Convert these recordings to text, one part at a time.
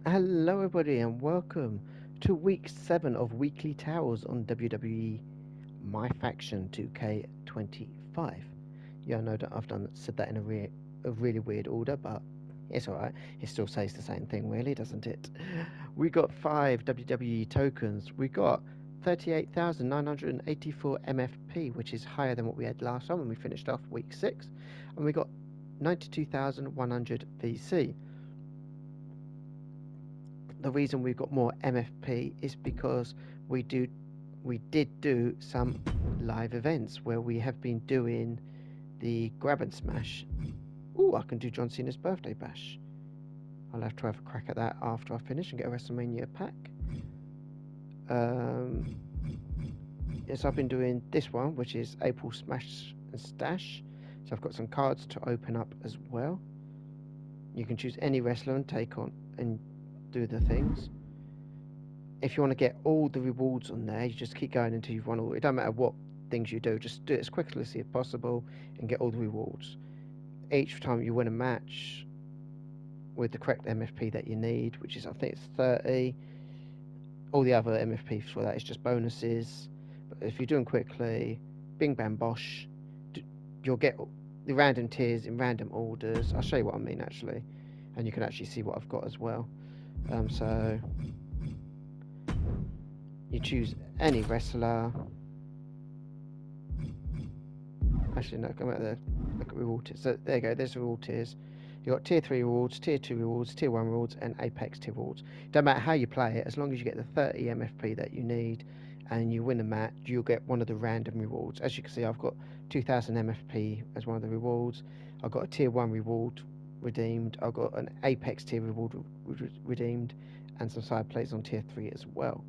Hello, everybody, and welcome to week 7 of Weekly Towers on WWE My Faction 2K25. Yeah, I know that I've said that in a really weird order, but it's alright. It still says the same thing, really, doesn't it? We got 5 WWE tokens. We got 38,984 MFP, which is higher than what we had last time when we finished off week 6. And we got 92,100 VC. The reason we've got more MFP is because we did do some live events where we have been doing the grab and smash. Oh, I can do John Cena's birthday bash. I'll have to have a crack at that after I finish and get a WrestleMania pack. Um, yes, I've been doing this one, which is April Smash and Stash. So I've got some cards to open up as well. You can choose any wrestler and take on and do the things. If you want to get all the rewards on there, you just keep going until you've won all. It don't matter what things you do, just do it as quickly as possible and get all the rewards. Each time you win a match with the correct MFP that you need, which is I think it's 30. All the other MFP for that is just bonuses. But if you do them quickly, bing bang bosh, you'll get the random tiers in random orders. I'll show you what I mean actually, and you can actually see what I've got as well. So you choose any wrestler. Actually, no, come out there. Look at reward tiers. So there you go. There's the reward tiers. You got tier 3 rewards, tier 2 rewards, tier 1 rewards, and apex tier rewards. Don't matter how you play it, as long as you get the 30 MFP that you need, and you win a match, you'll get one of the random rewards. As you can see, I've got 2,000 MFP as one of the rewards. I've got a tier 1 reward redeemed. I've got an apex tier reward redeemed, and some side plays on tier 3 as well.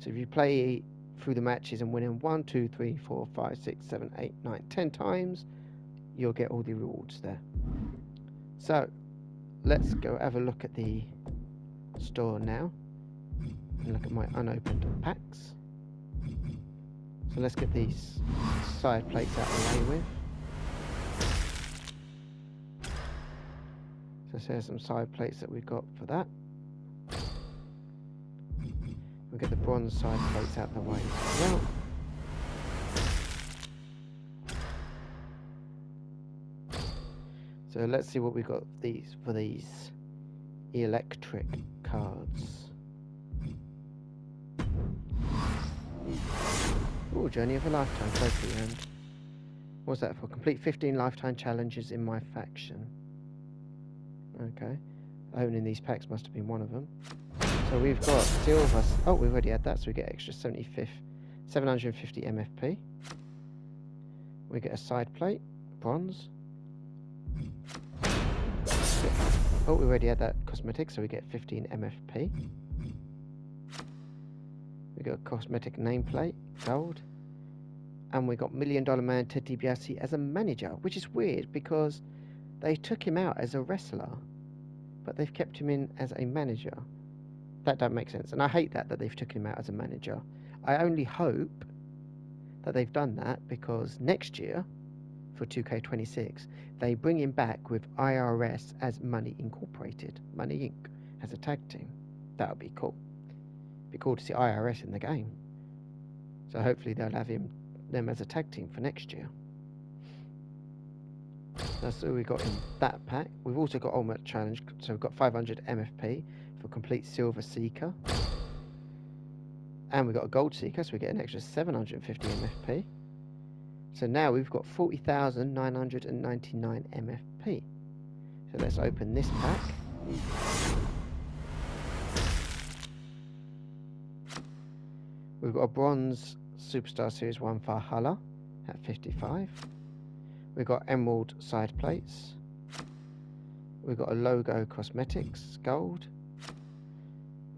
So if you play through the matches and win in 1, 2, 3, 4, 5, 6, 7, 8, 9, 10 times, you'll get all the rewards there. So let's go have a look at the store now and look at my unopened packs. So let's get these side plates out of the way with. So here's some side plates that we've got for that. We'll get the bronze side plates out of the way as well. So let's see what we've got for these electric cards. Ooh, Journey of a Lifetime trophy, and what's that for? Complete 15 lifetime challenges in my faction. Okay, opening these packs must have been one of them. So we've got silver. Oh, we've already had that, so we get extra 750 MFP. We get a side plate, bronze. Oh, we already had that cosmetic, so we get 15 MFP. We got a cosmetic nameplate, gold. And we got $1 Million Man Ted DiBiase as a manager, which is weird because they took him out as a wrestler, but they've kept him in as a manager. That don't make sense, and I hate that they've taken him out as a manager. I only hope that they've done that because next year, for 2K26, they bring him back with IRS as Money Incorporated, Money Inc. as a tag team. That would be cool. Be cool to see IRS in the game. So hopefully they'll have them as a tag team for next year. That's all we got in that pack. We've also got Ultimate Challenge, so we've got 500 MFP for complete Silver Seeker. And we've got a Gold Seeker, so we get an extra 750 MFP. So now we've got 40,999 MFP. So let's open this pack. We've got a Bronze Superstar Series 1 Valhalla at 55. We've got Emerald side plates. We've got a Logo Cosmetics Gold,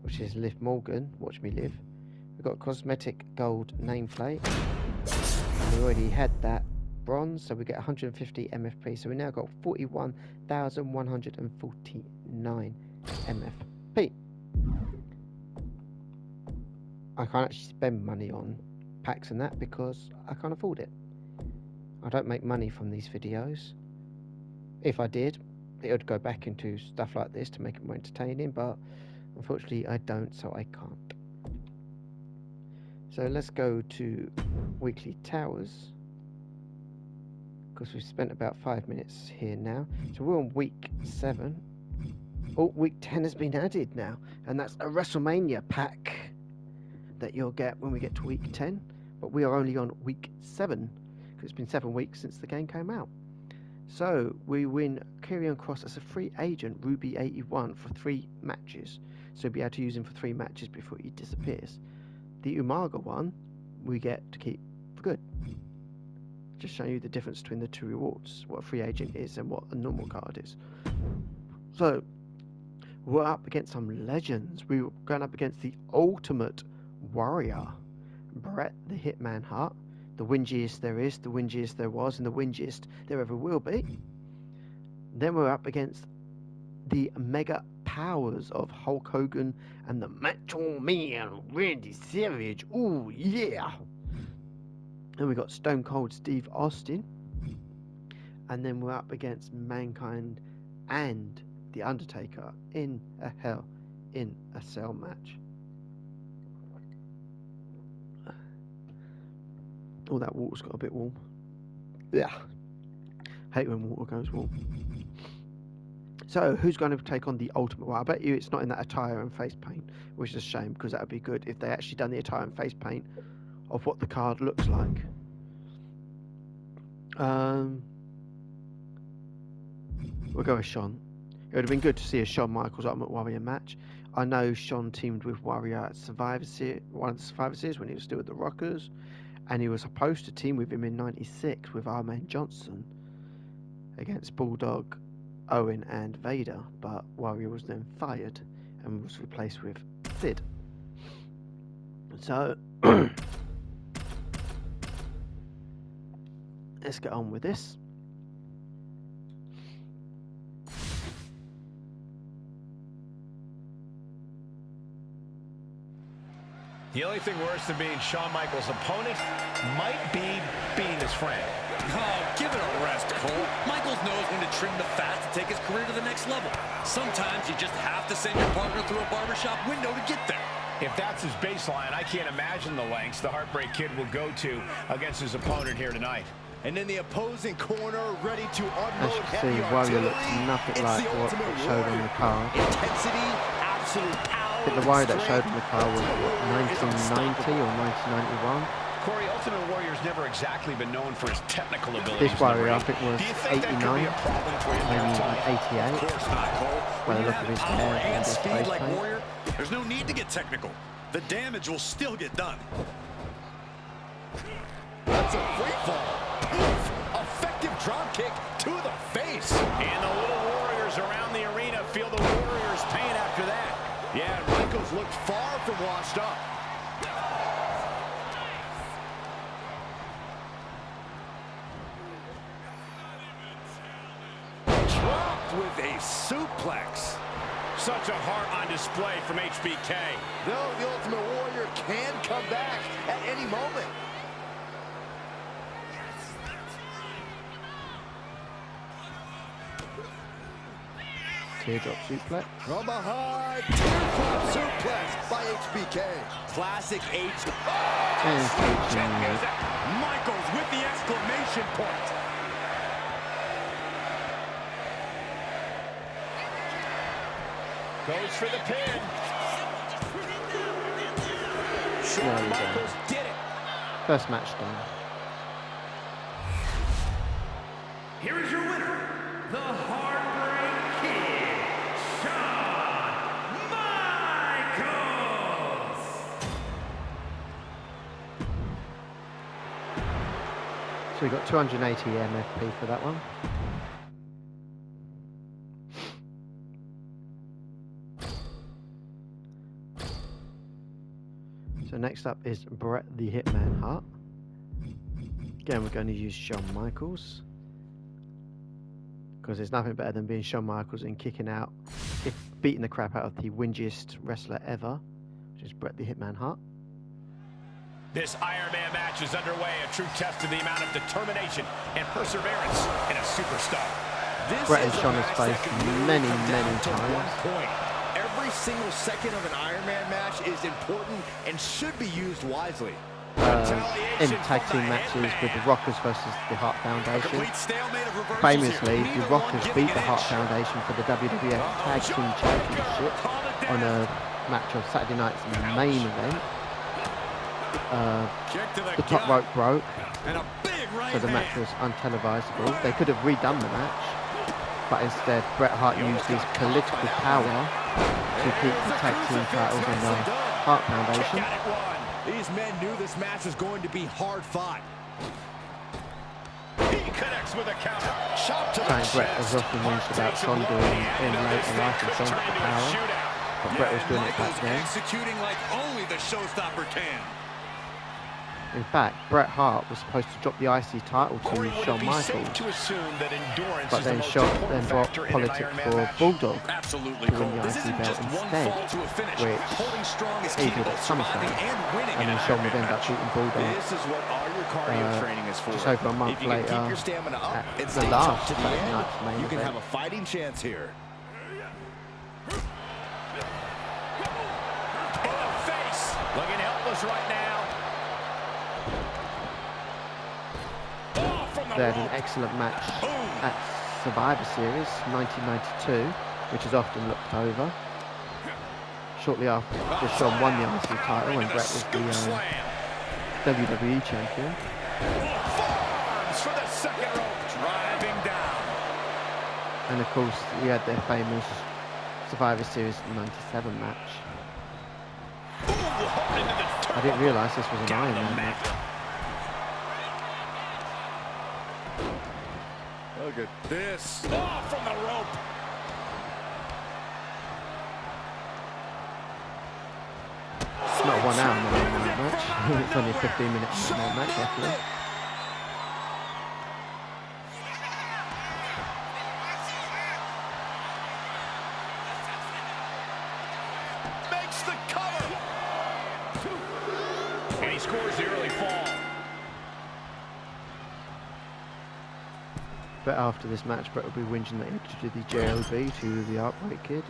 which is Liv Morgan, Watch Me Live. We've got a Cosmetic Gold nameplate. And we already had that bronze, so we get 150 MFP. So we now got 41,149 MFP. I can't actually spend money on packs and that because I can't afford it. I don't make money from these videos. If I did, it would go back into stuff like this to make it more entertaining, but Unfortunately, I don't, so I can't. So let's go to weekly towers, because we've spent about 5 minutes here now. So we're on week 7. Oh, week 10 has been added now, and that's a WrestleMania pack that you'll get when we get to week 10. But we are only on week 7, because it's been 7 weeks since the game came out. So we win Karrion Kross as a free agent, Ruby 81, for 3 matches. So we'll be able to use him for 3 matches before he disappears. The Umaga one we get to keep for good. Just showing you the difference between the 2 rewards, what a free agent is and what a normal card is. So we're up against some legends. We were going up against the Ultimate Warrior, Bret the Hitman Hart, the whingiest there is, the whingiest there was, and the whingiest there ever will be. Then we're up against the mega powers of Hulk Hogan and the Macho Man Randy Savage. Ooh, yeah. And we got Stone Cold Steve Austin. And then we're up against Mankind and The Undertaker in a Hell in a Cell match. Oh, that water's got a bit warm. Yeah. Hate when water goes warm. So, who's going to take on the Ultimate Warrior? I bet you it's not in that attire and face paint, which is a shame, because that would be good if they actually done the attire and face paint of what the card looks like. We'll go with Shawn. It would have been good to see a Shawn Michaels Ultimate Warrior match. I know Shawn teamed with Warrior at Survivor Series, one of the Survivor Series, when he was still with the Rockers, and he was supposed to team with him in '96 with our man Johnson against Bulldog, Owen and Vader, but Warrior was then fired and was replaced with Sid. So let's get on with this. The only thing worse than being Shawn Michaels' opponent might be being his friend. Oh, give it a rest, Cole. Michaels knows when to trim the fat to take his career to the next level. Sometimes you just have to send your partner through a barbershop window to get there. If that's his baseline, I can't imagine the lengths the Heartbreak Kid will go to against his opponent here tonight. And in the opposing corner, ready to As unload you can heavy see, Warrior artillery, looks nothing it's like the what Ultimate it showed on Warrior. the card. Intensity, absolute power. I think the Warrior that showed on the card was what, 1990 or 1991. Corey, Ultimate Warrior's never exactly been known for his technical abilities. This Warrior, I think, was Do you think 89, that could be a problem for him maybe here tonight? 88. Of course not, Cole. By When the you look of have his power hair and and his speed face like paint. Warrior, there's no need to get technical. The damage will still get done. That's a free fall. Oof. Effective drop kick to the face. And the little Warriors around the arena feel the Warriors' pain after that. Yeah, Michaels looked far from washed up. Dropped with a suplex. Such a heart on display from HBK. Though the Ultimate Warrior can come back at any moment. Teardrop suplex. From behind, teardrop suplex by HBK. Classic H. And Check music. Michaels with the exclamation point. Goes for the pin. Shawn Michaels did it. First match done. Here is your winner, the Heartbreak Kid, Shawn Michaels. So we got 280 MFP for that one. So next up is Bret the Hitman Hart. Again, we're going to use Shawn Michaels, because there's nothing better than being Shawn Michaels and kicking out, beating the crap out of the whingiest wrestler ever, which is Bret the Hitman Hart. This Iron Man match is underway, a true test of the amount of determination and perseverance in a superstar. Bret has shown his face many times. Every single second of an Iron Man match is important and should be used wisely. In tag team matches with the Rockers versus the Hart Foundation. Famously, the Rockers beat the Hart Foundation for the WWF Tag Team Championship on a match on Saturday night's main event. The top rope broke, so the match was untelevisable. They could have redone the match, but instead Bret Hart used his political power to keep the tag team titles on the Hart Foundation. These men knew this match was going to be hard fought. He connects with a counter. Shot to the Saying Bret chest. was often whinged about Shawn doing in later life and Shawn's the power, but Bret was doing it back then. Executing like only the showstopper can. In fact, Bret Hart was supposed to drop the IC title to Corey, would Shawn it be safe Michaels, to assume that endurance but is then the most Shawn important then brought factor in an politics Iron Man for match? Bulldog Absolutely, to win the Cole. This IC isn't belt just one instead, fall to a finish. which Holding strong is he key to did both at surviving SummerSlam, and winning and an then Shawn Iron would Man end up match. beating Bulldog This is what all your cardio training is for. just over a month If you can later keep your stamina up at and the stay last tough to the Saturday end, night's main you can event. have a fighting chance here. In the face. Looking helpless right now. They had an excellent match at Survivor Series 1992, which is often looked over. Shortly after, Shawn won the IC title and Bret was the WWE champion. Forearms for the second rope. Driving down. And of course, you had their famous Survivor Series 97 match. I didn't realise this was an Iron Man match. Look at this. Oh, from the rope. It's not a 1 hour Iron Man match. It's only a 15-minute Iron Man match, roughly. Makes the cover. And he scores the early fall. But after this match, Bret will be whinging that he had to do the JOB to the Heartbreak Kid.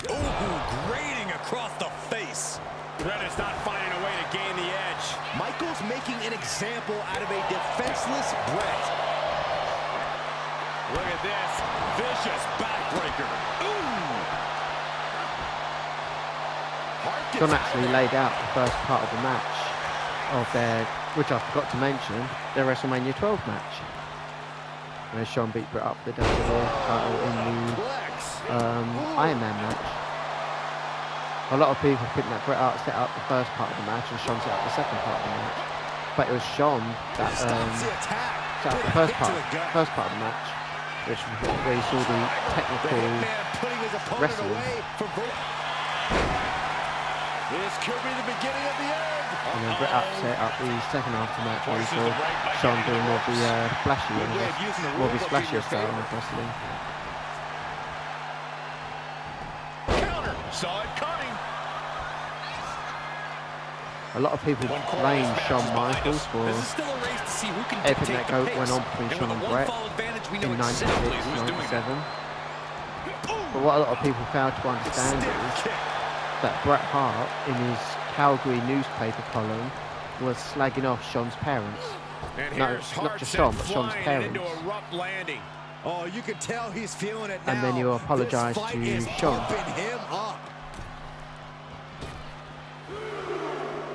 Oh, grating across the face. Bret is not finding a way to gain the edge. Michaels making an example out of a defenseless Bret. Look at this. Vicious backbreaker. John actually laid out the first part of the match of their, which I forgot to mention, their WrestleMania 12 match. Where Shawn beat Bret up for the WWF title in the Iron Man match. A lot of people think that Bret Hart set up the first part of the match and Shawn set up the second part of the match. But it was Shawn that set up the first part of the match, which where you saw the technical wrestling. This could be the beginning of the end. And then Bret Hart set up the second half of the match where you saw Shawn doing more of the more of his flashier style of wrestling. Counter. Saw it coming. A lot of people blame Shawn Michaels for This is still a race to see who can everything dictate that the pace. went on between Shawn and with a Bret one-fall advantage, we know in 96, exactly who's doing it. 97. But what a lot of people fail to understand is that Bret Hart, in his Calgary newspaper column, was slagging off Shawn's parents. And No, here's not Hart just sent Shawn, but Shawn's flying parents. into a rough landing. Oh, you can tell he's feeling it now. And then you apologise This fight to is Shawn. pumping him up.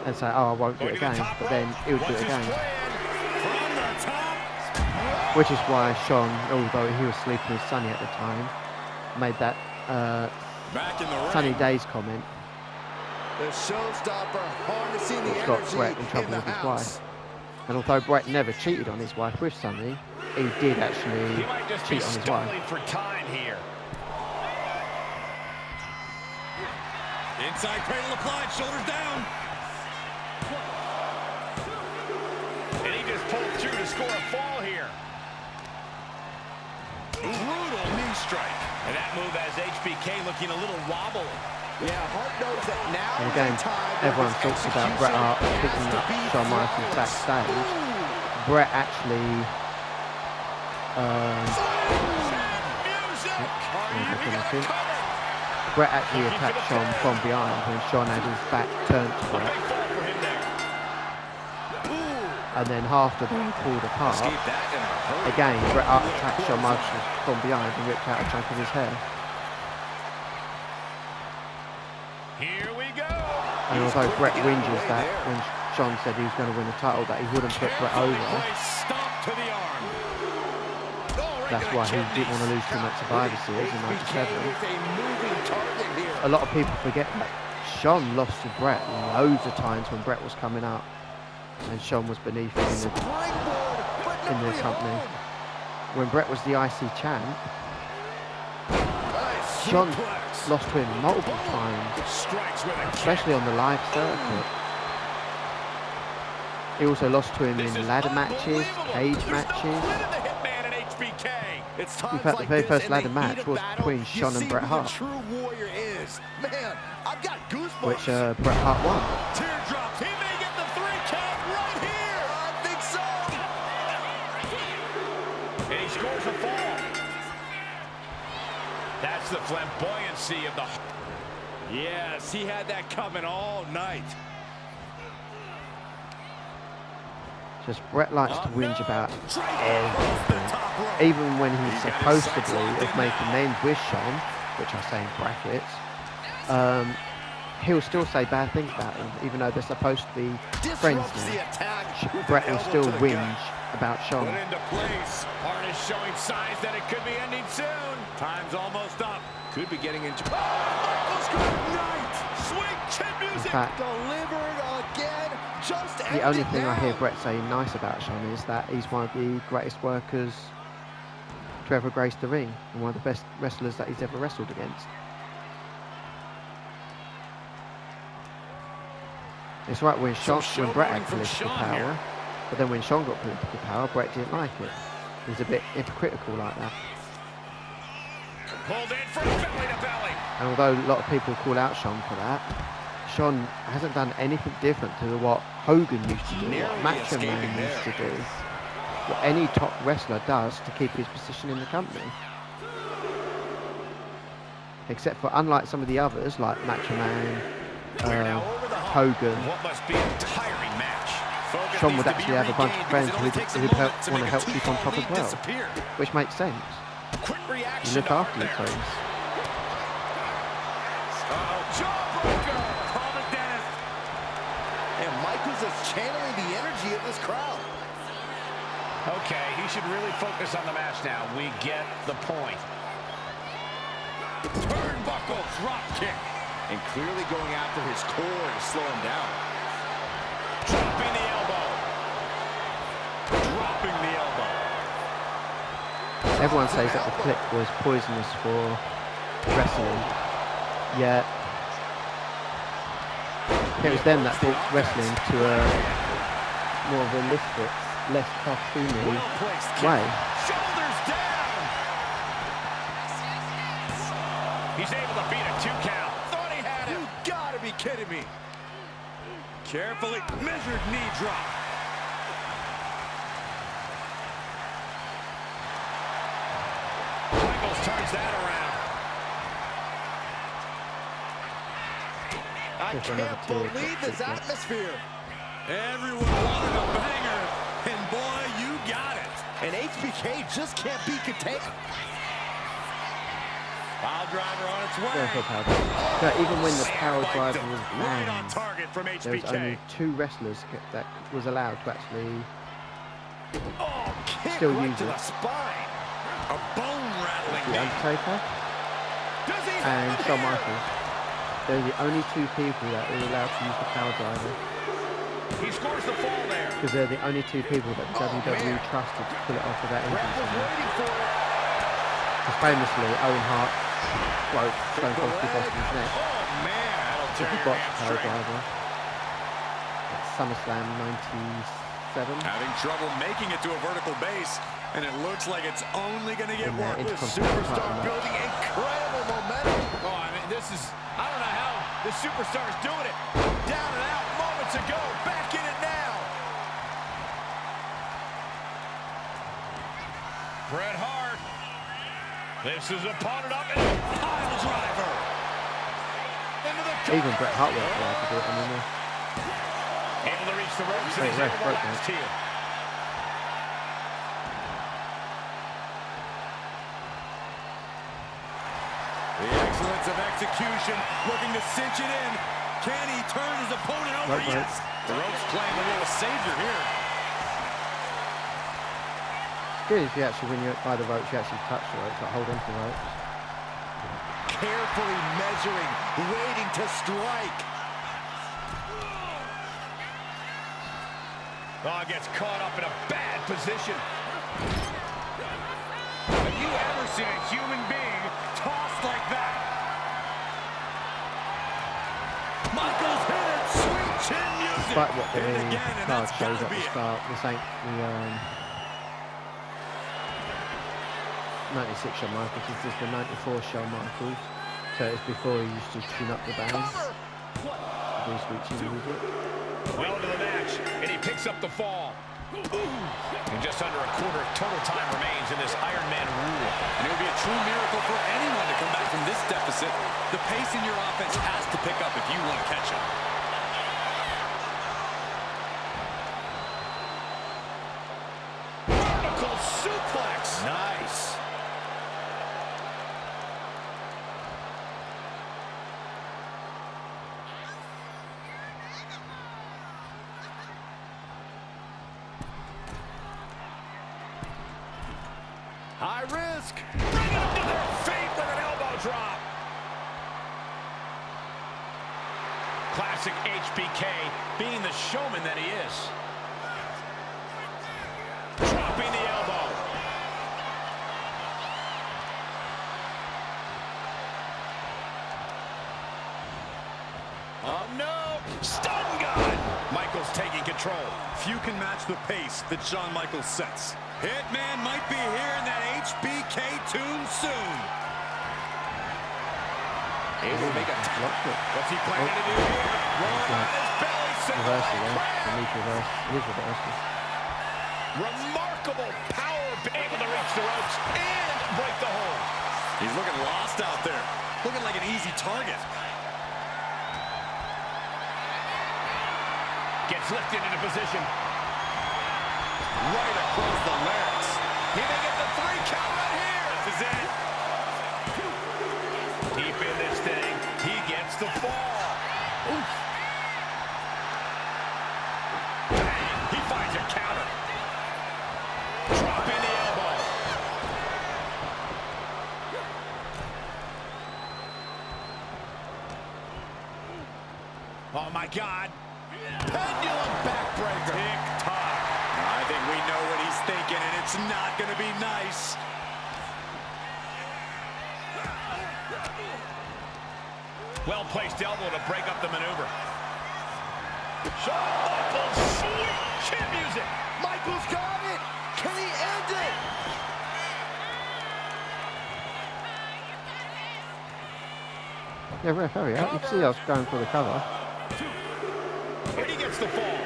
And say, oh, I won't do it again, but then he would do it again. Which is why Shawn, although he was sleeping with Sonny at the time, made that Back in the Sunny ring. Days comment, The showstopper harnessing the which got energy Bret in trouble the with his house. wife. And although Bret never cheated on his wife with Sonny, he did He actually might just be cheat on his stalling wife. for time here. Inside cradle applied, shoulders down. And he just pulled through to score a fall here. Brutal knee strike. And that move has HBK looking a little wobbly. Yeah, Hart knows that now And is again, the time everyone where talks his about Bret Hart execution picking has up to be Shawn Michaels flawless. backstage. Bret actually Music! Are you looking gonna at it. cover? Brett actually attacked Sean from behind when Sean had his back turned to Brett. And then after they pulled apart, again, Bret Hart attacked Shawn Michaels from behind and ripped out a chunk of his hair. Here we go. And although Bret whinges that when Shawn said he was going to win the title, that he wouldn't put Bret over, that's why he didn't want to lose too much Survivor Series in '97. A lot of people forget that Shawn lost to Bret loads of times when Bret was coming up and Shawn was beneath him in the company. When Bret was the IC champ, Shawn lost to him multiple times, especially on the live circuit. He also lost to him in ladder matches, cage matches. In fact, the very first ladder match was between Shawn and Bret Hart, which Bret Hart won. Teardrops. He may get the 3 count right here. I think so. And he scores a fall. That's the flamboyancy of the... Yes, he had that coming all night. Just Bret likes to whinge about everything. Even when he's supposedly of making names with Shawn, which I say in brackets, he'll still say bad things about him, even though they're supposed to be friends now. Bret will still whinge about Shawn. Put into place. Hart is showing signs that it could be ending soon. Time's almost up. Could be getting into... Sweet chin music. In fact, Delivering again. Just the only thing I hear Bret say nice about Shawn is that he's one of the greatest workers to ever grace the ring and one of the best wrestlers that he's ever wrestled against. It's right when Bret had political power, but then when Shawn got political power, Bret didn't like it. He's a bit hypocritical like that. Pulled in from belly to belly. And although a lot of people call out Shawn for that, Shawn hasn't done anything different to what Hogan used to do, what Macho Man used to do, what any top wrestler does to keep his position in the company. Except for, unlike some of the others, like Macho Man, Hogan, What must be a tiring match. Focus Shawn needs would to be actually have a bunch of regained friends because who'd it only takes a want moment to make a help lead keep on top as lead well, disappear. which makes sense. Quick You reaction look to after Hart your there. friends. Jawbreaker. Call the dentist. And Michaels is channeling the energy of this crowd. Okay, he should really focus on the match now. We get the point. Turnbuckle drop kick. And clearly going after his core to slow him down. Dropping the elbow. Dropping the elbow. Everyone says that the clip was poisonous for wrestling, yet it was them that brought wrestling to a more realistic, less cartoony way. Shoulders down. He's able to beat a 2 count. Thought he had him. You gotta be kidding me. Carefully measured knee drop. Michaels turns that around. I Just another can't tear believe drop this kick. atmosphere. Everyone wanted a banger. And boy, you got it. And HBK just can't be contained. Pile driver on its way. Careful, power driver. So even when the power driver was Right on banned, target from there was HBK. only 2 wrestlers that was allowed to actually Oh, kick still right use to it. the spine. A bone-rattling The knee. Undertaker Does he and have it Shawn here? Michaels. They're the only 2 people that were allowed to use the power driver, He scores the fall there. because they're the only 2 people that WWE trusted to pull it off without Brett injury. was waiting for it. Because famously, Owen Hart broke Stone Cold Steve Austin's neck. Oh, man. That'll He tear your botched power hamstring. driver at SummerSlam '97. Having trouble making it to a vertical base, and it looks like it's only going to get In the worse. Intercontinental Superstar title match. building incredible momentum. Oh, I mean, this is... I don't know how the superstar's doing it. Down and out moments ago. Back in it now. Bret Hart. This is opponent up and a pile driver. Even Bret Hart won't be able to do it anymore. Able to reach the ropes, and Hey, he's ref, able to broke last that. here. The excellence of execution, looking to cinch it in. Can he turn his opponent over? Nope, Yes. The ropes playing the role of savior here. Good if you actually, when you're by the ropes, you actually touch the ropes, like hold on to the ropes. Carefully measuring, waiting to strike. Oh, gets caught up in a bad position. Have you ever seen a human being tossed like that? Michaels hit it, sweet chin music. Despite what the Hit it again, and card that's shows gotta at be the it. start, this ain't the 96 Shawn Michaels, this is the 94 Shawn Michaels. So it's before he used to tune up the band. Do sweet chin music. Well into the match, and he picks up the fall. And just under a quarter of total time remains in this Iron Man rule. And it would be a true miracle for anyone to come back from this deficit. The pace in your offense has to pick up if you want to catch up. Vertical suplex. Nice. High risk. Bring it up to their feet with an elbow drop. Classic HBK, being the showman that he is. Dropping the elbow. Oh no! Stun gun! Michaels taking control. Few can match the pace that Shawn Michaels sets. Hitman might be hearing that HBK tune soon. Able to make a Blocked it. What's he planning to do here? Rolling on his belly. Reverse it, yeah. The need to reverse. It is reversal. Remarkable power. Able to reach the ropes and break the hold. He's looking lost out there. Looking like an easy target. Gets lifted into position. Right across the larynx. He may get the 3 count right here. This is it. Deep in this thing. He gets the fall. Oof. Bang. He finds a counter. Drop in the elbow. Oh my God. Pendulum backbreaker. Tick-tock. I think we know what he's thinking, and it's not going to be nice. Well-placed elbow to break up the maneuver. Shawn Michaels, sweet chin music. Michaels got it. Can he end it? Yeah, ref, hurry up. You can see I was going for the cover. And he gets the fall.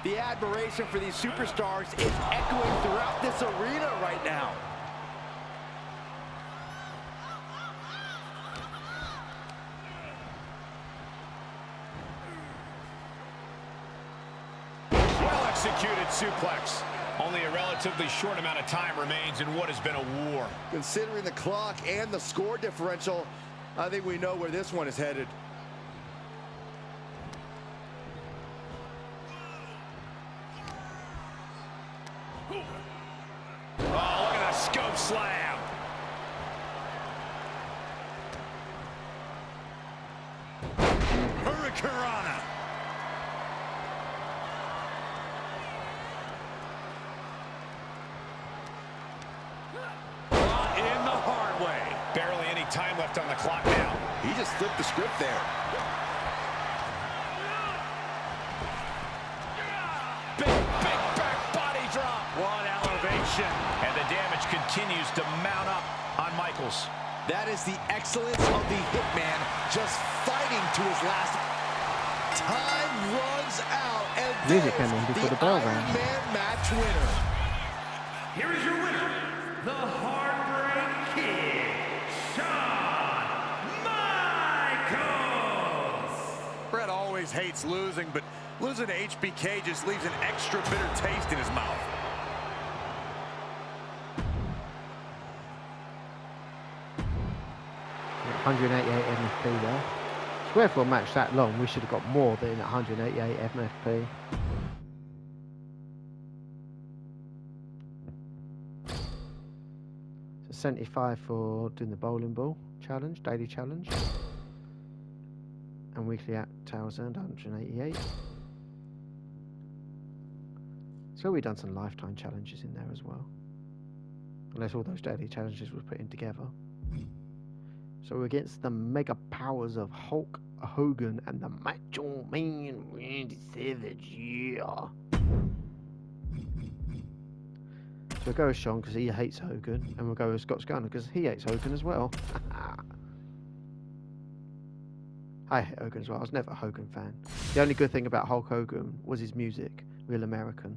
The admiration for these superstars is echoing throughout this arena right now. Well-executed suplex. Only a relatively short amount of time remains in what has been a war. Considering the clock and the score differential, I think we know where this one is headed. Oh, look at that scope slam. Hurricanrana. Brought in the hard way. Barely any time left on the clock now. He just flipped the script there. Big back body drop. What elevation. And the damage continues to mount up on Michaels. That is the excellence of the Hitman, just fighting to his last. Time runs out, and Music there's ending before the the bell Iron rang. Man match winner. Here is your winner, the Heartbreak Kid, hates losing, but losing to HBK just leaves an extra bitter taste in his mouth. Yeah, 188 MFP there. Swear for a match that long, we should have got more than 188 MFP. So 75 for doing the bowling ball challenge, daily challenge. And weekly at towers earned 188. So we've done some lifetime challenges in there as well. Unless all those daily challenges were put in together. So we're against the mega powers of Hulk Hogan and the Macho Man Randy Savage, yeah. So we'll go with Sean because he hates Hogan, and we'll go with Scott Scanner because he hates Hogan as well. I hate Hogan as well. I was never a Hogan fan. The only good thing about Hulk Hogan was his music, Real American.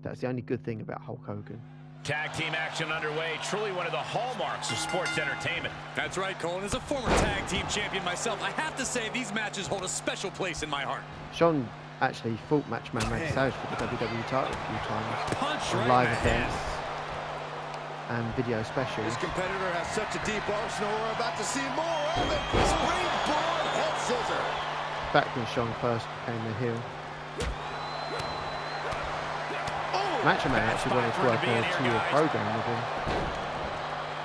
That's the only good thing about Hulk Hogan. Tag team action underway. Truly one of the hallmarks of sports entertainment. That's right, Colin. As a former tag team champion myself, I have to say these matches hold a special place in my heart. Sean actually fought Matchman Randy Savage for the WWE title a few times Punch on right live in the events and video specials. This competitor has such a deep arsenal. We're about to see more of it. Springboard head scissor. Back when Sean first became the heel. Macho Man actually wanted to work on a 2-year program with him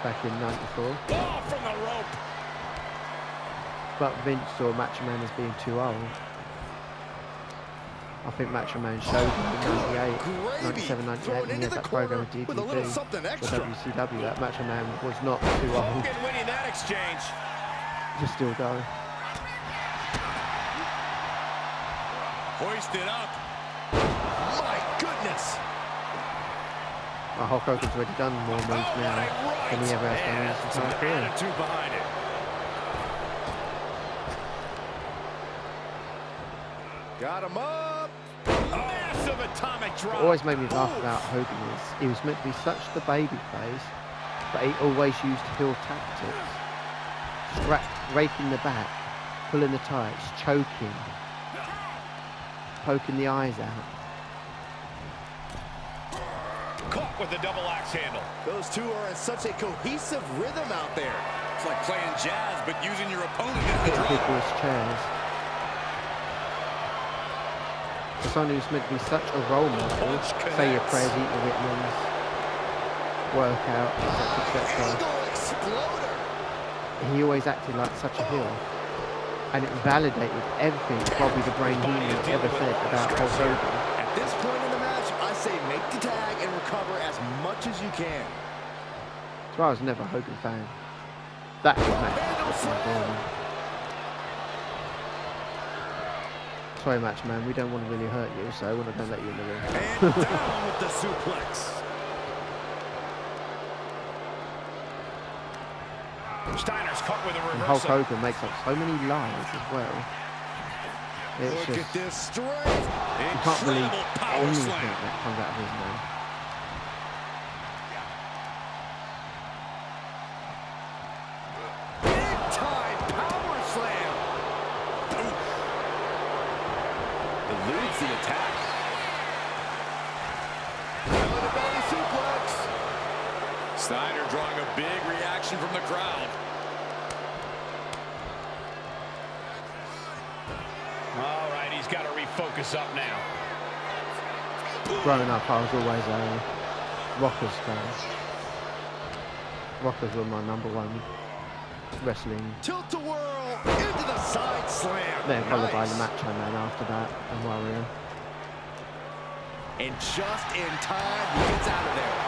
back in '94. Ball from the rope. But Vince saw Macho Man as being too old. I think Macho Man showed him in 97, 98 when he had that program with DDP for WCW that Macho Man was not too old Hogan winning that exchange. to still go. Hoisted up. My goodness. Hulk Hogan's already done more moves now than he ever has done in his entire career. Attitude behind it. Got him up. Massive atomic What drop. always made me laugh about Hogan is he was meant to be such the baby face, but he always used heel tactics. Raking the back, pulling the tights, choking, poking the eyes out. Caught with the double axe handle. Those two are in such a cohesive rhythm out there. It's like playing jazz, but using your opponent as the Hitting drum. people's chairs. For someone who's meant to be such a role model, say your prayers, eat your vitamins, work out, etc. Angle exploder. He always acted like such a heel. And it validated everything Bobby the Brain Heenan ever said about Hulk Hogan. At this point in the match, I say make the tag and recover as much as you can. So I was never a Hogan fan. That match was boring. Sorry, Match Man, we don't want to really hurt you, so we're not going to let you in the ring. And down with the suplex. Steiner's caught with a And Hulk reversal. Hogan makes up so many lies as well. It's Look just, at this strength. you can't believe Incredible power anything slam. that comes out of his mouth. Big time power slam. Eludes the attack. Belly to belly suplex. Steiner drawing a big reaction from the crowd. All right, he's got to refocus up now. Growing up, I was always a Rockers fan. Rockers were my #1 wrestling. Tilt to whirl into the side slam. Then followed by Nice. the Macho Man after that, and Warrior. And just in time, he gets out of there.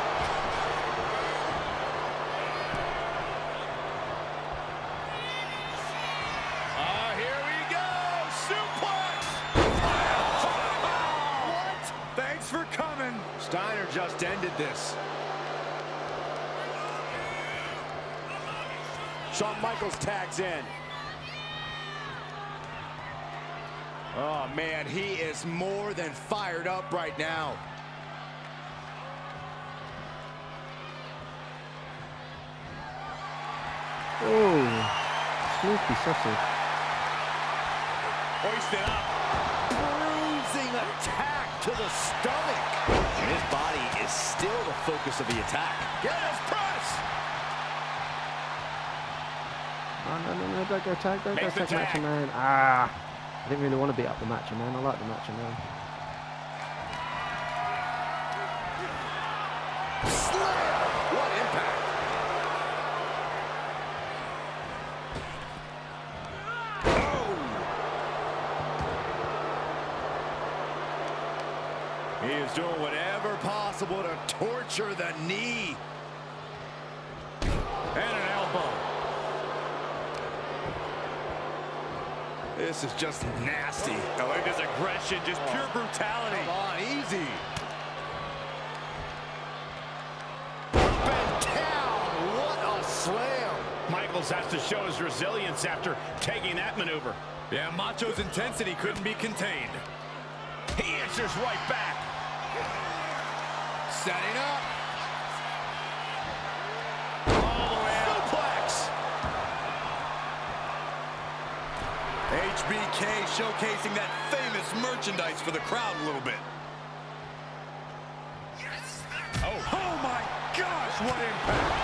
Here we go. Suplex. What? Thanks for coming. Steiner just ended this. Shawn Michaels tags in. Oh, man, he is more than fired up right now. Oh, sneaky sausage. Hoisted up. Bruising attack to the stomach. And his body is still the focus of the attack. Yes, press! No, don't go tag, don't Makes go the tag, Macho tag. Man. I didn't really want to beat up the Macho Man. I like the Macho Man. Slam! What impact! He is doing whatever possible to torture the knee. And an elbow. This is just nasty. Oh, look at his aggression, just pure brutality. Come on, easy. Up and down. What a slam. Michaels has to show his resilience after taking that maneuver. Yeah, Macho's intensity couldn't be contained. He answers right back. Setting up. All the way out. Suplex. HBK showcasing that famous merchandise for the crowd a little bit. Oh my gosh, what impact!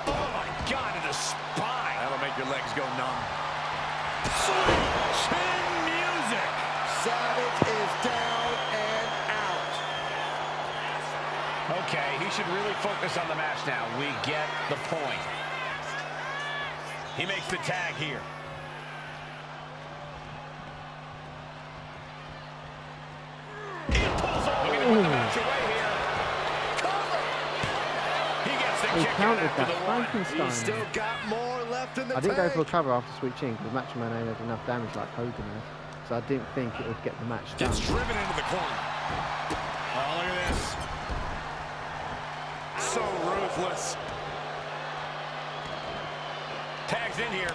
Oh my God, to the spine. That'll make your legs go numb. Sweet chin music! Savage is down and out. Okay, he should really focus on the match now. We get the point. He makes the tag here. He pulls off. Looking to put the match away here. Cover. He gets the He kick out counted after that the one. Frankenstein. He's still got more left in the I didn't go tank. for a cover after Sweet Chin because Macho Man ain't had enough damage like Hogan has. So I didn't think it would get the match done. Gets driven into the corner. Oh, look at this. So ruthless. Tags in here.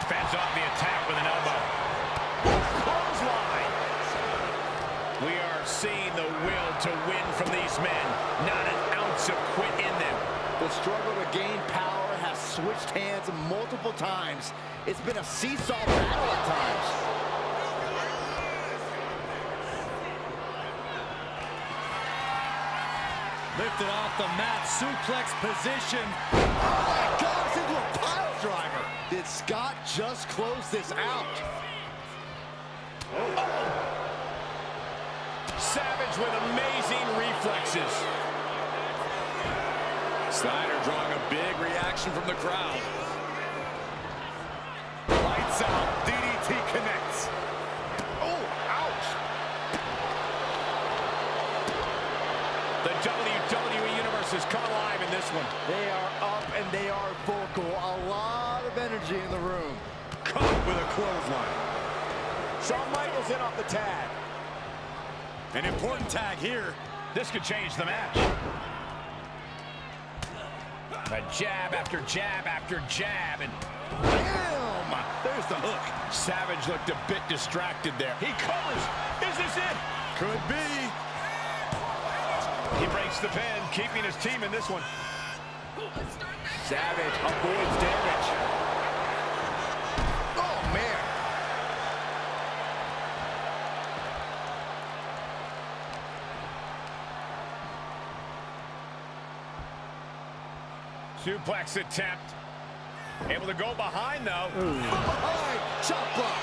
Fends off the attack with an elbow. Clothesline. We are seeing the will to win from these men. Not an ounce of quit in them. The struggle to gain power has switched hands multiple times. It's been a seesaw battle at times. Lifted off the mat, suplex position. Oh my God, into a pile driver. Did Scott just close this out? Savage with amazing reflexes. Steiner drawing a big reaction from the crowd. Lights out, DDT connects. Oh, ouch. The WWE Universe has come alive in this one. They are up and they are vocal. A lot of energy in the room. Caught with a clothesline. Shawn Michaels in off the tag. An important tag here. This could change the match. A jab after jab after jab, and Bam! There's the hook. Savage looked a bit distracted there. He covers. Is this it? Could be. He breaks the pin, keeping his team in this one. Savage avoids damage. Oh, man. Suplex attempt. Able to go behind, though. Behind. Chop block.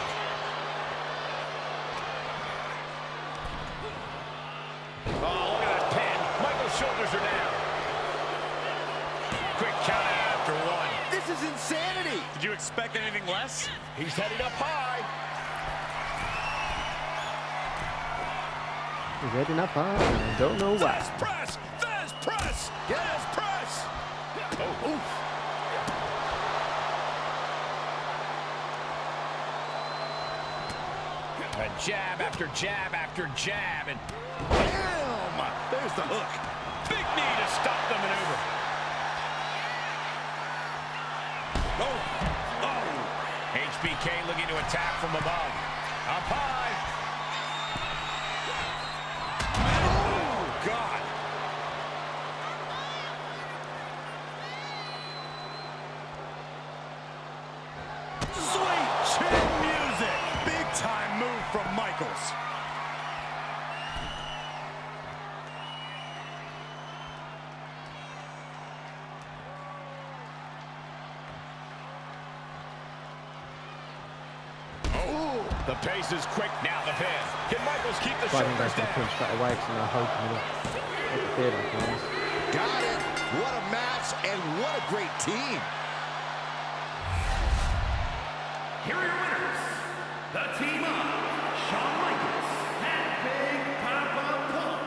Oh, look at that pin. Michael's shoulders are down. Quick count after one. This is insanity. Did you expect anything less? He's headed up high. He's heading up high. I don't know why. Fast press. Fast press. Fast press. Oh, oof. A jab after jab after jab, and Bam! There's the hook. big knee to stop the maneuver. Oh, oh. HBK looking to attack from above. Up high. Oh, God. Chin music. Big time move from Michaels. The pace is quick now. The pin. Can Michaels keep the Fighting shoulders back and down? punch straight away because they're hoping to interfere like this. Got it. What a match and what a great team. Here are your winners, the team of Shawn Michaels and Big Papa Pump,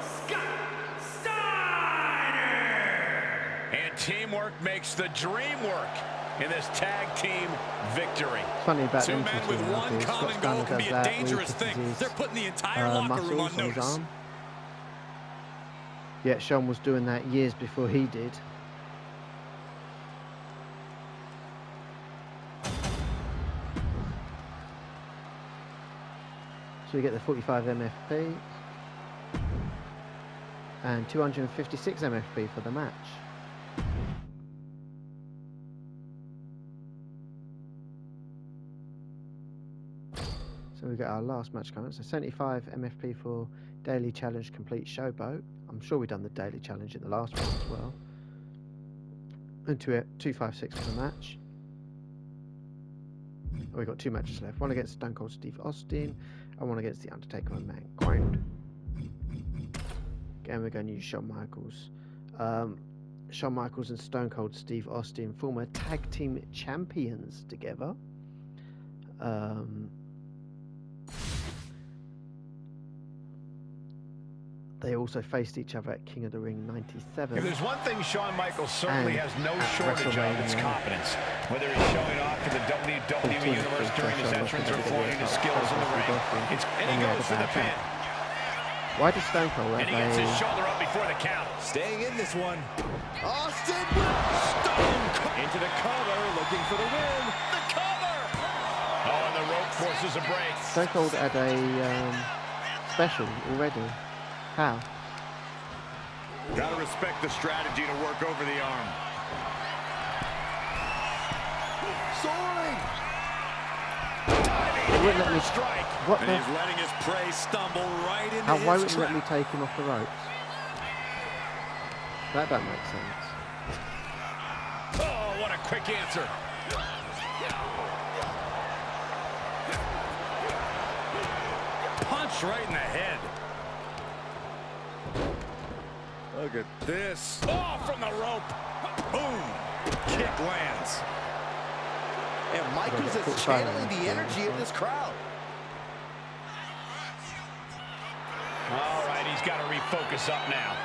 Scott Steiner. And teamwork makes the dream work in this tag team victory. Funny about Two them men two with teaming up one is common Scott goal Steiner can does be a that, dangerous Lucas thing. his, They're putting the entire locker room muscles on his notice. arm. Yeah, Shawn was doing that years before he did. So we get the 45 MFP and 256 MFP for the match. So we get our last match coming. So 75 MFP for Daily Challenge Complete Showboat. I'm sure we've done the Daily Challenge in the last one as well. And 256 for the match. We've got 2 matches left. One against Stone Cold Steve Austin and one against The Undertaker and Mankind. Again, we're going to use Shawn Michaels. Shawn Michaels and Stone Cold Steve Austin former tag team champions together. They also faced each other at King of the Ring '97. If there's one thing Shawn Michaels certainly And has no at shortage of, it's WrestleMania. confidence. Whether he's showing off to the WWE Universe during his entrance or flaunting his skills in the ring, and he goes for the pin. Why does Stone Cold And let he gets his they... shoulder up before the count. Staying in this one. Austin Stone Cold into the cover, looking for the win. The cover! Oh, and the rope forces a break. Stone Cold had a special already. How? Gotta respect the strategy to work over the arm. Soaring. They wouldn't let me... Strike. What And the... he's letting his prey stumble right into How, why his wouldn't you let me trap. take him off the ropes? That don't make sense. Oh, what a quick answer. Punch right in the head. Look at this. Oh, from the rope. Boom. Kick lands. And Michaels Okay, is channeling the energy of this crowd. All right, he's got to refocus up now.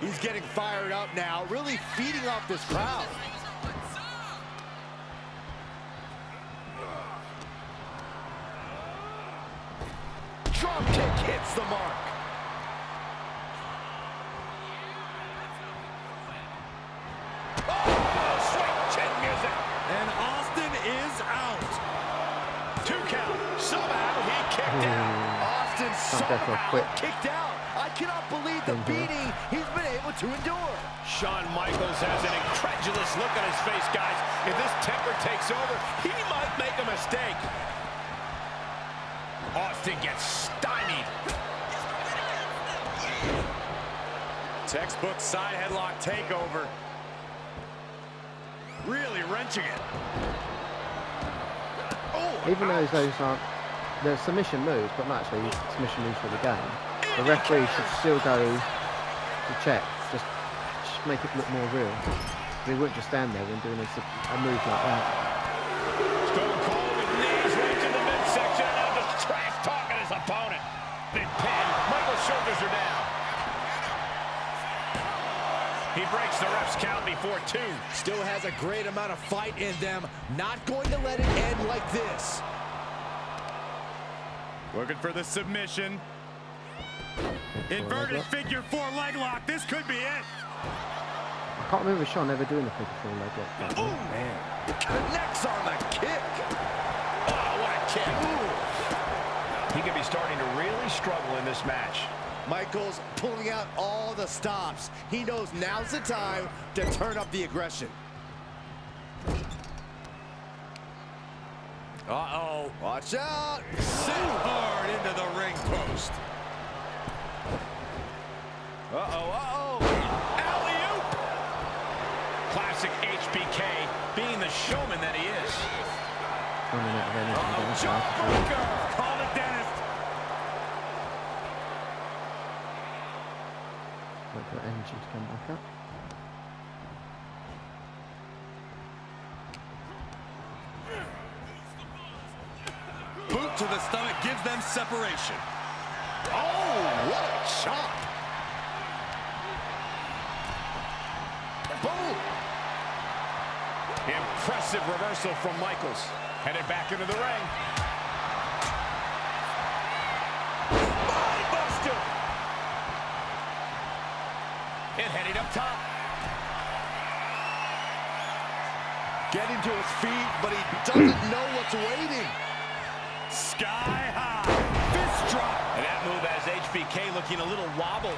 He's getting fired up now, really feeding off this crowd. Drop kick hits the mark. Oh, sweet chin music. And Austin is out. 2 count. Somehow he kicked out. Austin Can't go for a somehow quick kicked out. I cannot believe the pin here. beating he's been able to endure. Shawn Michaels has an incredulous look on his face, guys. If this temper takes over, he might make a mistake. Austin gets stymied. Textbook side headlock takeover. Really wrenching it. Oh, Even though those aren't... They're submission moves, but not actually submission moves for the game. The referee should still go to check. Just make it look more real. He wouldn't just stand there when doing a move like that. Stone Cold with knees right to the midsection. Now just trash talking his opponent. Big pin. Michael's shoulders are down. He breaks the ref's count before 2. Still has a great amount of fight in them. Not going to let it end like this. looking for the submission. Inverted figure 4 leg lock. This could be it. I can't remember Shawn ever doing a figure 4 leg lock. Oh, man. Connects on the kick. Oh, what a kick. Ooh. He could be starting to really struggle in this match. Michaels pulling out all the stops. He knows now's the time to turn up the aggression. Uh-oh. Watch out. Sent hard into the ring post. Uh-oh. Alley-oop. Classic HBK, being the showman that he is. Running out of energy. Jawbreaker. Call it dentist. Wait for energy to come back up. Boot to the stomach gives them separation. Oh, what a chop. Boom. Impressive reversal from Michaels. Headed back into the ring. Buster. And heading up top. Getting to his feet, but he doesn't know what's waiting. Sky high. Fist drop. And that move has HBK looking a little wobbly.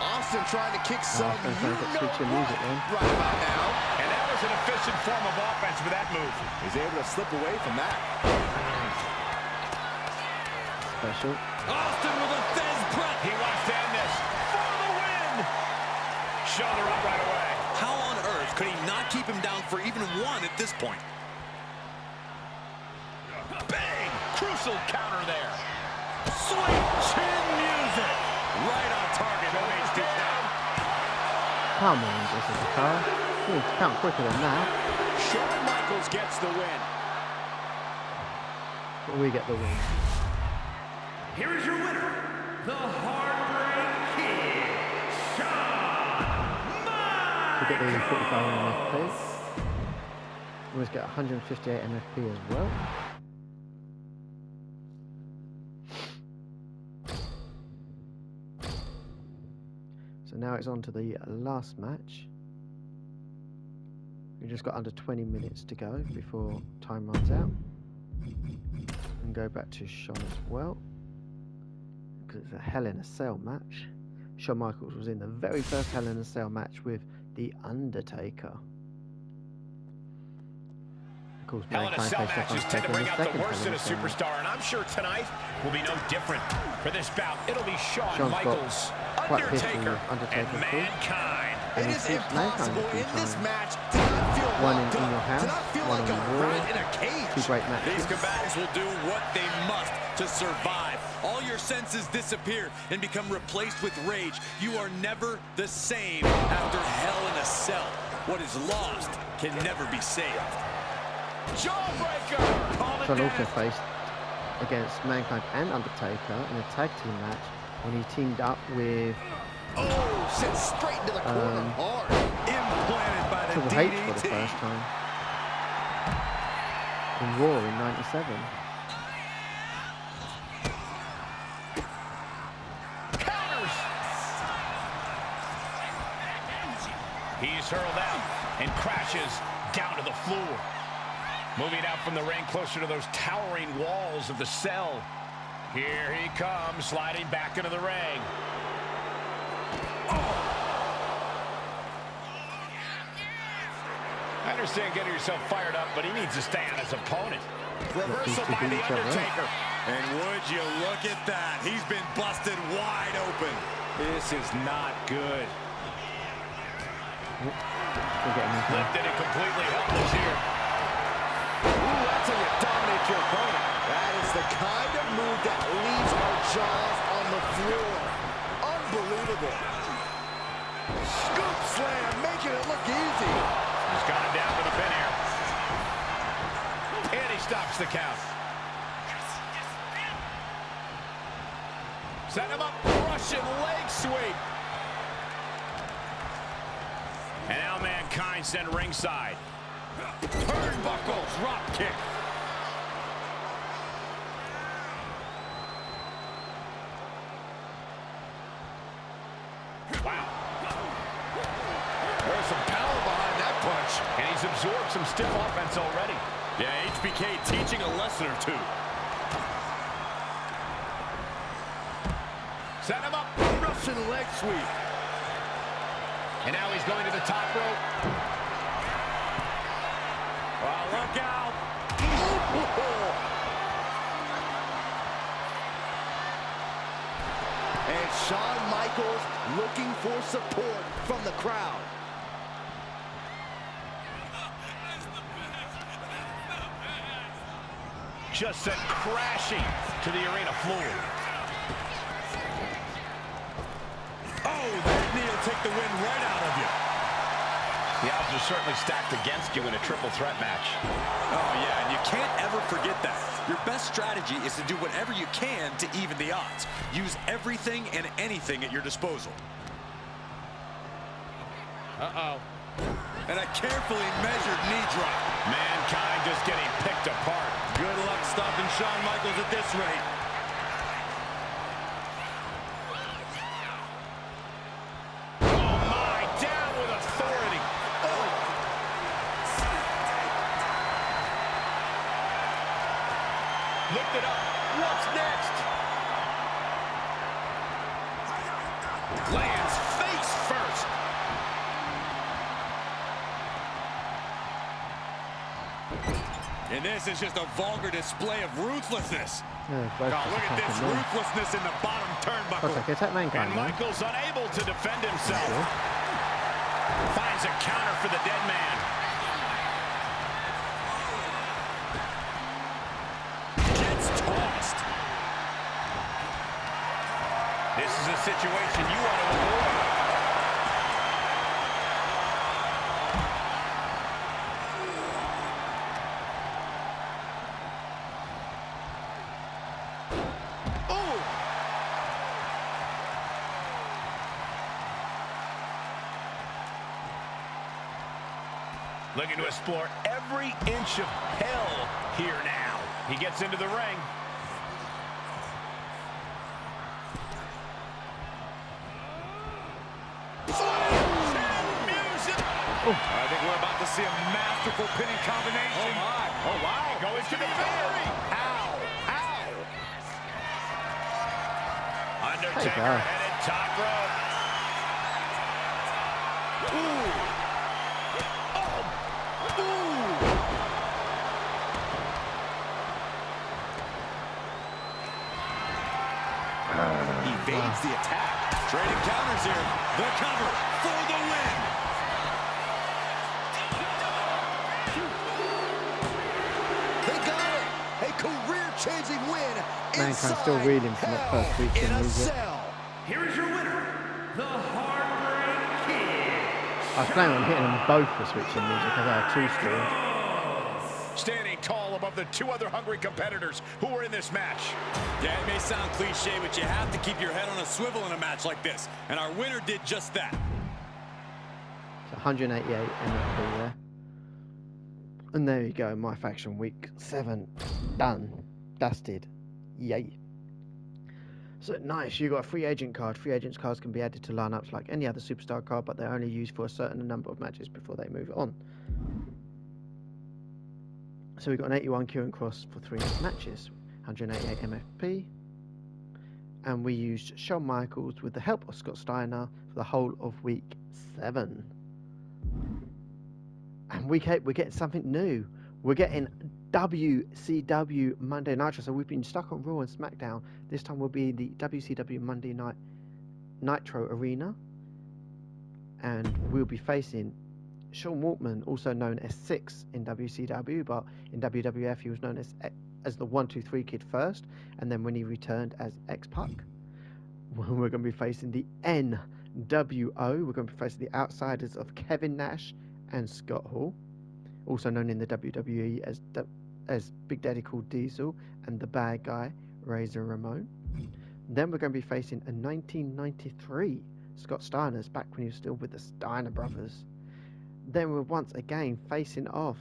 Austin trying to kick some, Austin trying to switch your music then. right about now. And that was an efficient form of offense for that move. He's able to slip away from that. Special. Austin with a Fez breath. He wants to end this for the win. Shoulder up right away. How on earth could he not keep him down for even one at this point? Bang! Crucial counter there. Sweet chin music. Right on target. No HBK. Come on, this is a car. You can count quicker than that. Shawn Michaels gets the win. But we get the win. Here is your winner, the Heartbreak Kid, Shawn We get the Michaels. 45 MFP. We always get 158 MFP as well. So now it's on to the last match. We've just got under 20 minutes to go before time runs out. And go back to Shawn as well, because it's a Hell in a Cell match. Shawn Michaels was in the very first Hell in a Cell match with The Undertaker. Of course, Hell in a Mankind Cell faced off matches tend to Undertaker in bring the out the second worst Hell in in a a Cell match. superstar, and I'm sure tonight will be no different. For this bout, it'll be Shawn Shawn's Michaels, got quite a history Undertaker, with Undertaker, and of course. Mankind. And It he's is faced Mankind impossible a few in this times. match to not feel One locked in up, Your House, to not feel one like a on Raw. rat in a cage. Two great matches. These combatants will do what they must to survive. All your senses disappear and become replaced with rage. You are never the same after Hell in a Cell. What is lost can never be saved. Jawbreaker. Call it Shawn also dentist. faced against Mankind and Undertaker in a tag team match when he teamed up with Oh, sent straight into the corner hard. Implanted by the Triple H for the DDT. first time in Raw in '97. Counters. He's hurled out and crashes down to the floor. Moving out from the ring closer to those towering walls of the cell. Here he comes, sliding back into the ring. I understand getting yourself fired up, but he needs to stay on his opponent. Reversal These two by beat The each other up. Undertaker. And would you look at that? He's been busted wide open. This is not good. We're getting into it. Lifted and completely helpless here. Ooh, that's how you dominate your opponent. That is the kind of move that leaves our jaws on the floor. Unbelievable. Scoop slam, making it look easy. He's got him down to the pin here. And he stops the count. Set him up, Russian leg sweep. And now Mankind sent ringside. Turnbuckle drop kick. Wow. There's some power behind that punch. And he's absorbed some stiff offense already. Yeah, HBK teaching a lesson or two. Set him up. Russian leg sweep. And now he's going to the top rope. Oh, look out. Ooh, Shawn Michaels looking for support from the crowd. Just sent crashing to the arena floor. Oh, that knee will take the wind right out of you. The odds are certainly stacked against you in a triple threat match. Oh, yeah, and you can't ever forget that. Your best strategy is to do whatever you can to even the odds. Use everything and anything at your disposal. Uh-oh. And a carefully measured knee drop. Mankind just getting picked apart. Good luck stopping Shawn Michaels at this rate. Oh, my, down with authority. Oh. Lift it up. What's next? Lands face first. And this is just a vulgar display of ruthlessness. No, Oh, look at this ruthlessness in the bottom turnbuckle. Okay, attack Mankind And now. Michaels unable to defend himself. Finds a counter for the dead man. Gets tossed. This is a situation you want to avoid. Looking to explore every inch of hell here now. He gets into the ring. I think we're about to see a masterful pinning combination. Oh, my. Oh, wow. Going to the very. Ow. Ow. Undertaker headed top rope. Ooh. Oh. Ooh. Evades the attack. Trading counters here. The cover for the win. They got it! A career-changing win Mankind still reeling from that first week in a music. cell. Here is your winner, the Heartbreak Kid. I was planning on hitting them both for switching music as I had two screens. Standing tall above the two other hungry competitors who were in this match. Yeah, it may sound cliche, but you have to keep your head on a swivel in a match like this. And our winner did just that. So 188 MFP there. And there you go, my faction week 7 done, dusted, yay. So nice, you got a free agent card. Free agents cards can be added to lineups like any other superstar card, but they're only used for a certain number of matches before they move on. So we got an 81 Kieran Cross for 3 matches, 188 MFP, and we used Shawn Michaels with the help of Scott Steiner for the whole of week 7. And we're getting something new. We're getting WCW Monday Nitro. So we've been stuck on Raw and SmackDown. This time we'll be the WCW Monday Night Nitro Arena. And we'll be facing Sean Waltman, also known as Six in WCW, but in WWF he was known as the 1-2-3 Kid first. And then when he returned as X-Pac, we're going to be facing the NWO. We're going to be facing the outsiders of Kevin Nash and Scott Hall, also known in the WWE as Big Daddy Cool Diesel and the bad guy Razor Ramon. Then we're going to be facing a 1993 Scott Steiner's, back when he was still with the Steiner brothers. Then we're once again facing off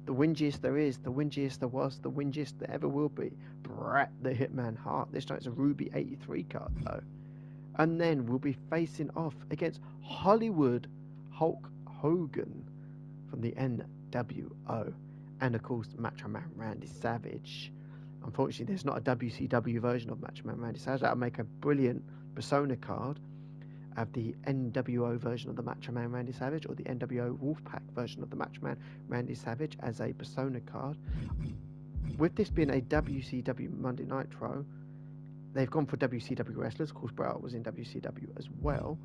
the wingiest there is, the wingiest there was, the wingiest there ever will be, Bret the Hitman Hart. This time it's a Ruby 83 card though. And then we'll be facing off against Hollywood Hulk Hogan from the NWO, and of course Macho Man Randy Savage. Unfortunately there's not a WCW version of Macho Man Randy Savage. That would make a brilliant persona card. Have the NWO version of the Macho Man Randy Savage, or the NWO Wolfpack version of the Macho Man Randy Savage as a persona card. With this being a WCW Monday Nitro, they've gone for WCW wrestlers. Of course, Bret Hart was in WCW as well.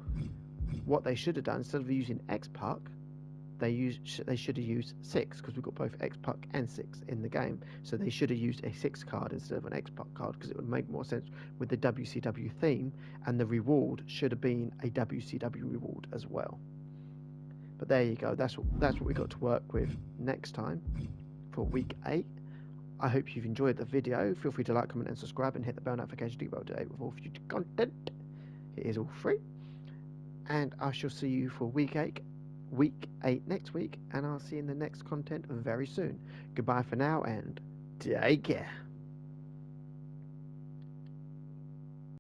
What they should have done, instead of using X-Pac, they should have used 6, because we've got both X-Pac and 6 in the game. So they should have used a 6 card instead of an X-Pac card, because it would make more sense with the WCW theme, and the reward should have been a WCW reward as well. But there you go. That's what we got to work with next time for week 8. I hope you've enjoyed the video. Feel free to like, comment, and subscribe, and hit the bell notification to be up to date with all future content. It is all free. And I shall see you for week 8 next week, and I'll see you in the next content very soon. Goodbye for now, and take care.